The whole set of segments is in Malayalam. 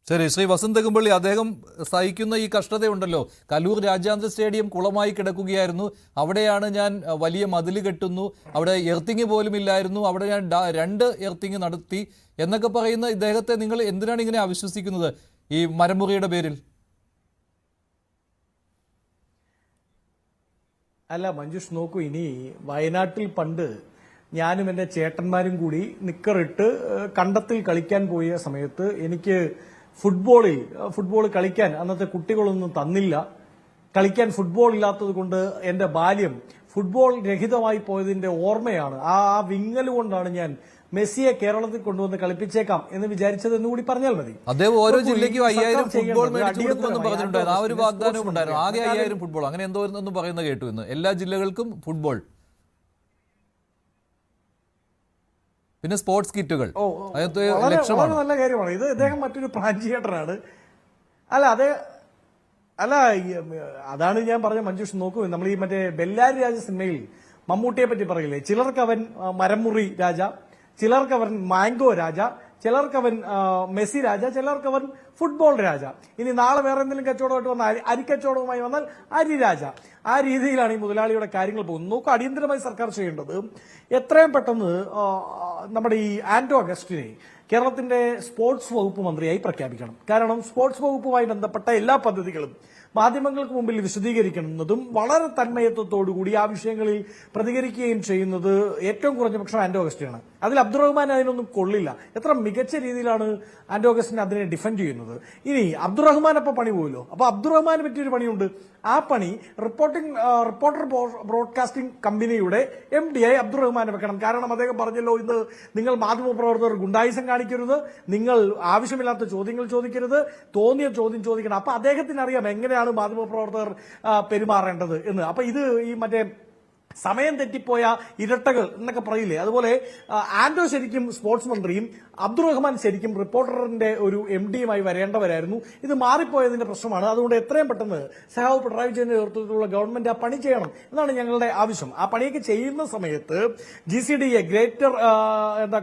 ശരി, ശ്രീ വസന്തകുമ്പള്ളി, അദ്ദേഹം സഹിക്കുന്ന ഈ കഷ്ടതയുണ്ടല്ലോ. കലൂർ രാജ്യാന്തര സ്റ്റേഡിയം കുളമായി കിടക്കുകയായിരുന്നു. അവിടെയാണ് ഞാൻ വലിയ മതിൽ കെട്ടുന്നു, അവിടെ എർത്തിങ് പോലും ഇല്ലായിരുന്നു, അവിടെ ഞാൻ 2 എർത്തിങ് നടത്തി എന്നൊക്കെ പറയുന്ന ഇദ്ദേഹത്തെ നിങ്ങൾ എന്തിനാണ് ഇങ്ങനെ അവിശ്വസിക്കുന്നത് ഈ മരമുറിയുടെ പേരിൽ? അല്ല മഞ്ജുഷ്, നോക്കൂ, ഇനി വയനാട്ടിൽ പണ്ട് ഞാനും എൻ്റെ ചേട്ടന്മാരും കൂടി നിക്കറിട്ട് കണ്ടത്തിൽ കളിക്കാൻ പോയ സമയത്ത് എനിക്ക് ഫുട്ബോൾ കളിക്കാൻ അന്നത്തെ കുട്ടികളൊന്നും തന്നില്ല. കളിക്കാൻ ഫുട്ബോൾ ഇല്ലാത്തത് കൊണ്ട് എന്റെ ബാല്യം ഫുട്ബോൾ രഹിതമായി പോയതിന്റെ ഓർമ്മയാണ്. ആ വിങ്ങൽ കൊണ്ടാണ് ഞാൻ മെസ്സിയെ കേരളത്തിൽ കൊണ്ടുവന്ന് കളിപ്പിച്ചേക്കാം എന്ന് വിചാരിച്ചത് എന്ന് കൂടി പറഞ്ഞാൽ മതി. അദ്ദേഹം ഓരോ ജില്ലയ്ക്കും 5000 ഫുട്ബോൾ മേടിച്ചു കൊടുക്കുമെന്നും പറഞ്ഞിട്ടുണ്ടായിരുന്നു. ആ ഒരു വാഗ്ദാനവും ഉണ്ടായിരുന്നു. ആകെ 5000 ഫുട്ബോൾ അങ്ങനെ എന്തോ ഒന്നും പറയുന്നത് കേട്ടു. ഇന്ന് എല്ലാ ജില്ലകൾക്കും ഫുട്ബോൾ, പിന്നെ സ്പോർട്സ് കിറ്റുകൾ. വളരെ നല്ല കാര്യമാണ് ഇത്. ഇദ്ദേഹം മറ്റൊരു പ്രാഞ്ചിയേട്ടനാണ്. അതാണ് ഞാൻ പറഞ്ഞ മഞ്ജുഷ്. നോക്കൂ, നമ്മൾ ഈ മറ്റേ ബെല്ലാരി രാജ സിനിമയിൽ മമ്മൂട്ടിയെ പറ്റി പറയില്ലേ, ചിലർക്ക് അവൻ മരമുറി രാജ, ചിലർക്ക് അവൻ മാംഗോ രാജ, ചിലർക്ക് അവൻ മെസ്സി രാജ, ചിലർക്ക് അവൻ ഫുട്ബോൾ രാജ. ഇനി നാളെ വേറെ എന്തെങ്കിലും കച്ചവടമായിട്ട് വന്നാൽ അരിക്കച്ചവടവുമായി വന്നാൽ അരി രാജ. ആ രീതിയിലാണ് ഈ മുതലാളിയുടെ കാര്യങ്ങൾ പോകുന്നത്. നോക്കൂ, അടിയന്തരമായി സർക്കാർ ചെയ്യേണ്ടത് എത്രയും പെട്ടെന്ന് നമ്മുടെ ഈ ആന്റോ അഗസ്റ്റിനെ കേരളത്തിന്റെ സ്പോർട്സ് വകുപ്പ് മന്ത്രിയായി പ്രഖ്യാപിക്കണം. കാരണം സ്പോർട്സ് വകുപ്പുമായി ബന്ധപ്പെട്ട എല്ലാ പദ്ധതികളും മാധ്യമങ്ങൾക്ക് മുമ്പിൽ വിശദീകരിക്കുന്നതും വളരെ തന്മയത്വത്തോടുകൂടി ആ വിഷയങ്ങളിൽ പ്രതികരിക്കുകയും ചെയ്യുന്നത് ഏറ്റവും കുറഞ്ഞ പക്ഷം ആന്റോ അഗസ്റ്റിനാണ്. അതിൽ അബ്ദുറഹ്മാൻ അതിനൊന്നും കൊള്ളില്ല. എത്ര മികച്ച രീതിയിലാണ് ആന്റോ അഗസ്റ്റിൻ അതിനെ ഡിഫെൻഡ് ചെയ്യുന്നത്. ഇനി അബ്ദുറഹ്മാൻ അപ്പൊ പണി പോയല്ലോ. അപ്പൊ അബ്ദുറഹ്മാനെ പറ്റിയൊരു പണിയുണ്ട്. ആ പണി റിപ്പോർട്ടർ ബ്രോഡ്കാസ്റ്റിംഗ് കമ്പനിയുടെ MD ആയി അബ്ദുറഹ്മാനെ വെക്കണം. കാരണം അദ്ദേഹം പറഞ്ഞല്ലോ, ഇന്ന് നിങ്ങൾ മാധ്യമപ്രവർത്തകർ ഗുണ്ടായിസം കാണിക്കരുത്, നിങ്ങൾ ആവശ്യമില്ലാത്ത ചോദ്യങ്ങൾ ചോദിക്കരുത്, തോന്നിയ ചോദ്യം ചോദിക്കണം. അപ്പൊ അദ്ദേഹത്തിന് അറിയാം എങ്ങനെയാണ് മാധ്യമപ്രവർത്തകർ പെരുമാറേണ്ടത് എന്ന്. അപ്പൊ ഇത് ഈ മറ്റേ സമയം തെറ്റിപ്പോയ ഇരട്ടകൾ എന്നൊക്കെ പറയില്ലേ, അതുപോലെ ആന്റോ ശരിക്കും സ്പോർട്സ് മന്ത്രിയും അബ്ദുറഹ്മാൻ ശരിക്കും റിപ്പോർട്ടറിന്റെ ഒരു MDയുമായി വരേണ്ടവരായിരുന്നു. ഇത് മാറിപ്പോയതിന്റെ പ്രശ്നമാണ്. അതുകൊണ്ട് എത്രയും പെട്ടെന്ന് സഹാവ് പിണറായി വിജയന്റെ നേതൃത്വത്തിലുള്ള ഗവൺമെന്റ് ആ പണി ചെയ്യണം എന്നാണ് ഞങ്ങളുടെ ആവശ്യം. ആ പണിയൊക്കെ ചെയ്യുന്ന സമയത്ത് GCDA greater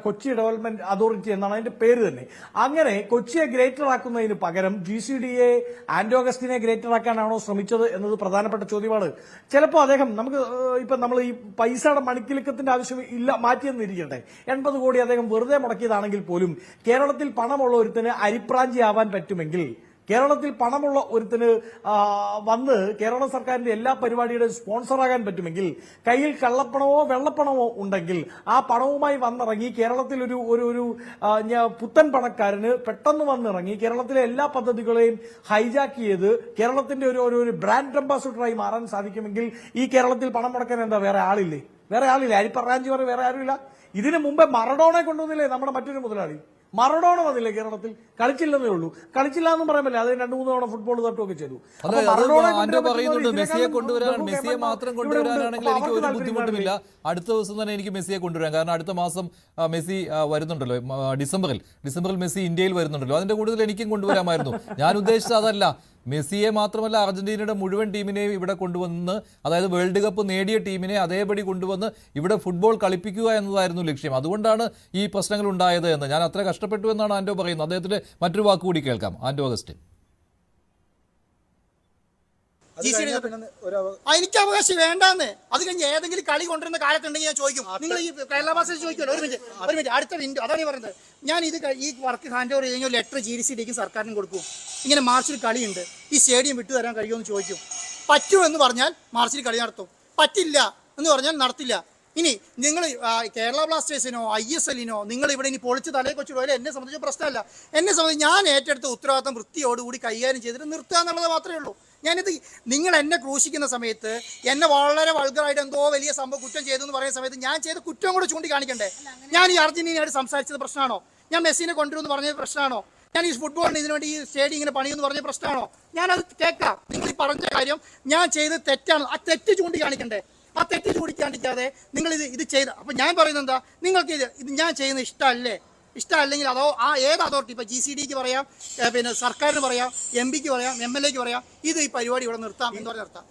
Kochi development authority എന്നാണ് അതിന്റെ പേര് തന്നെ. അങ്ങനെ കൊച്ചിയെ ഗ്രേറ്റർ ആക്കുന്നതിന് പകരം GCDA ആന്റോ അഗസ്റ്റിനെ ഗ്രേറ്റർ ആക്കാനാണോ ശ്രമിച്ചത് എന്നത് പ്രധാനപ്പെട്ട ചോദ്യമാണ്. ചിലപ്പോൾ അദ്ദേഹം ഇപ്പൊ നമ്മൾ ഈ പൈസയുടെ മണിക്കിലുക്കത്തിന്റെ ആവശ്യം ഇല്ല, മാറ്റിയെന്നിരിക്കട്ടെ, 80 കോടി അദ്ദേഹം വെറുതെ മുടക്കിയതാണെങ്കിൽ പോലും കേരളത്തിൽ പണമുള്ള ഒരുത്തിന് അരിപ്രാഞ്ചി ആവാൻ പറ്റുമെങ്കിൽ, കേരളത്തിൽ പണമുള്ള ഒരുത്തിന് വന്ന് കേരള സർക്കാരിന്റെ എല്ലാ പരിപാടിയുടെ സ്പോൺസറാകാൻ പറ്റുമെങ്കിൽ, കയ്യിൽ കള്ളപ്പണമോ വെള്ളപ്പണമോ ഉണ്ടെങ്കിൽ ആ പണവുമായി വന്നിറങ്ങി കേരളത്തിൽ ഒരു പുത്തൻ പണക്കാരന് പെട്ടെന്ന് വന്നിറങ്ങി കേരളത്തിലെ എല്ലാ പദ്ധതികളെയും ഹൈജാക്ക് ചെയ്ത് കേരളത്തിന്റെ ഒരു ബ്രാൻഡ് അംബാസിഡറായി മാറാൻ സാധിക്കുമെങ്കിൽ ഈ കേരളത്തിൽ പണം മുടക്കാൻ എന്താ വേറെ ആളില്ലേ? അരിപ്പറാഞ്ചി പറയും വേറെ ആരുമില്ല. ഇതിനു മുമ്പേ മറഡോണെ കൊണ്ടുവന്നില്ലേ നമ്മുടെ മറ്റൊരു മുതലാളി? മറഡോണ വന്നില്ലേ കേരളത്തിൽ? കളിച്ചില്ലെന്നേ ഉള്ളൂ. കളിച്ചില്ല എന്ന് പറയാൻ അത് 2-3 തവണ ഫുട്ബോൾ തട്ടുകയൊക്കെ ചെയ്തു. മെസ്സിയെ കൊണ്ടുവരാൻ, മെസ്സിയെ മാത്രം കൊണ്ടുവരാനാണെങ്കിൽ എനിക്ക് ഒരു ബുദ്ധിമുട്ടുമില്ല. അടുത്ത ദിവസം തന്നെ എനിക്ക് മെസ്സിയെ കൊണ്ടുവരാം. കാരണം അടുത്ത മാസം മെസ്സി വരുന്നുണ്ടല്ലോ, ഡിസംബറിൽ മെസ്സി ഇന്ത്യയിൽ വരുന്നുണ്ടല്ലോ. അതിന്റെ കൂടുതൽ എനിക്കും കൊണ്ടുവരാമായിരുന്നു. ഞാൻ ഉദ്ദേശിച്ചത് അതല്ല. മെസ്സിയെ മാത്രമല്ല, അർജന്റീനയുടെ മുഴുവൻ ടീമിനെയും ഇവിടെ കൊണ്ടുവന്ന്, അതായത് വേൾഡ് കപ്പ് നേടിയ ടീമിനെ അതേപടി കൊണ്ടുവന്ന് ഇവിടെ ഫുട്ബോൾ കളിപ്പിക്കുക എന്നതായിരുന്നു ലക്ഷ്യം. അതുകൊണ്ടാണ് ഈ പ്രശ്നങ്ങൾ ഉണ്ടായത് എന്ന്. ഞാൻ അത്ര കഷ്ടപ്പെട്ടു എന്നാണ് ആന്റോ പറയുന്നത്. അദ്ദേഹത്തിന്റെ മറ്റൊരു വാക്കുകൂടി കേൾക്കാം. ആന്റോ അഗസ്റ്റിൻ: എനിക്ക് അവകാശം വേണ്ടാന്ന്. അത് കഴിഞ്ഞ് ഏതെങ്കിലും കളി കൊണ്ടുവരുന്ന കാലത്തുണ്ടെങ്കിൽ ഞാൻ ചോദിക്കും. നിങ്ങൾ ഈ കേരള ഭാഷയിൽ ചോദിക്കുമല്ലോ. ഒരു മിനിറ്റ് അടുത്ത മിനിറ്റ്. അതാണ് ഈ പറയുന്നത്. ഞാൻ ഈ വർക്ക് ഹാൻഡ് ഓവർ ചെയ്തെങ്കിൽ ഒരു ലെറ്റർ GDCDക്കും സർക്കാരിനും കൊടുക്കും. ഇങ്ങനെ മാർച്ചിൽ കളിയുണ്ട്, ഈ സ്റ്റേഡിയം വിട്ടു തരാൻ കഴിയുമെന്ന് ചോദിക്കും. പറ്റുമെന്ന് പറഞ്ഞാൽ മാർച്ചിൽ കളി നടത്തും, പറ്റില്ല എന്ന് പറഞ്ഞാൽ നടത്തില്ല. ഇനി നിങ്ങൾ കേരള ബ്ലാസ്റ്റേഴ്സിനോ ISLനോ നിങ്ങൾ ഇവിടെ ഇനി പൊളിച്ച് തലയിൽ വെച്ച് പോയാലും എന്നെ സംബന്ധിച്ച പ്രശ്നമല്ല. എന്നെ സംബന്ധിച്ച് ഞാൻ ഏറ്റെടുത്ത ഉത്തരവാദിത്തം വൃത്തിയോടുകൂടി കൈകാര്യം ചെയ്തിട്ട് നിർത്തുക എന്നുള്ളത് മാത്രമേ ഉള്ളൂ. നിങ്ങൾ എന്നെ ക്രൂശിക്കുന്ന സമയത്ത്, എന്നെ വളരെ വൾഗറായിട്ട് എന്തോ വലിയ സംഭവം കുറ്റം ചെയ്തു എന്ന് പറയുന്ന സമയത്ത് ഞാൻ ചെയ്ത കുറ്റം കൂടെ ചൂണ്ടിക്കാണിക്കണ്ടേ? ഞാൻ ഈ അർജന്റീനയായിട്ട് സംസാരിച്ചത് പ്രശ്നമാണോ? ഞാൻ മെസ്സിനെ കൊണ്ടുവരുമെന്ന് പറഞ്ഞത് പ്രശ്നമാണോ? ഞാൻ ഈ ഫുട്ബോളിന് ഇതിനുവേണ്ടി ഈ സ്റ്റേഡിയം ഇങ്ങനെ പണിയെന്ന് പറഞ്ഞ പ്രശ്നമാണോ? ഞാനത് കേൾക്കാം. നിങ്ങൾ ഈ പറഞ്ഞ കാര്യം ഞാൻ ചെയ്ത് തെറ്റാണ്. ആ തെറ്റ് ചൂണ്ടിക്കാണിക്കണ്ടേ? ആ തെറ്റ് ചൂണ്ടിക്കാണിക്കാതെ നിങ്ങൾ ഇത് ചെയ്ത. അപ്പൊ ഞാൻ പറയുന്നത് എന്താ, നിങ്ങൾക്ക് ഇത് ഞാൻ ചെയ്യുന്നത് ഇഷ്ടമല്ലെങ്കിൽ അതോ ഏത് അതോറിറ്റി, ഇപ്പൊ GCDക്ക് പറയാം, പിന്നെ സർക്കാരിന് പറയാം, MPക്ക് പറയാം, MLAക്ക് പറയാം, ഇത് ഈ പരിപാടി ഇവിടെ നിർത്താം എന്ന് പറഞ്ഞ് നിർത്താം.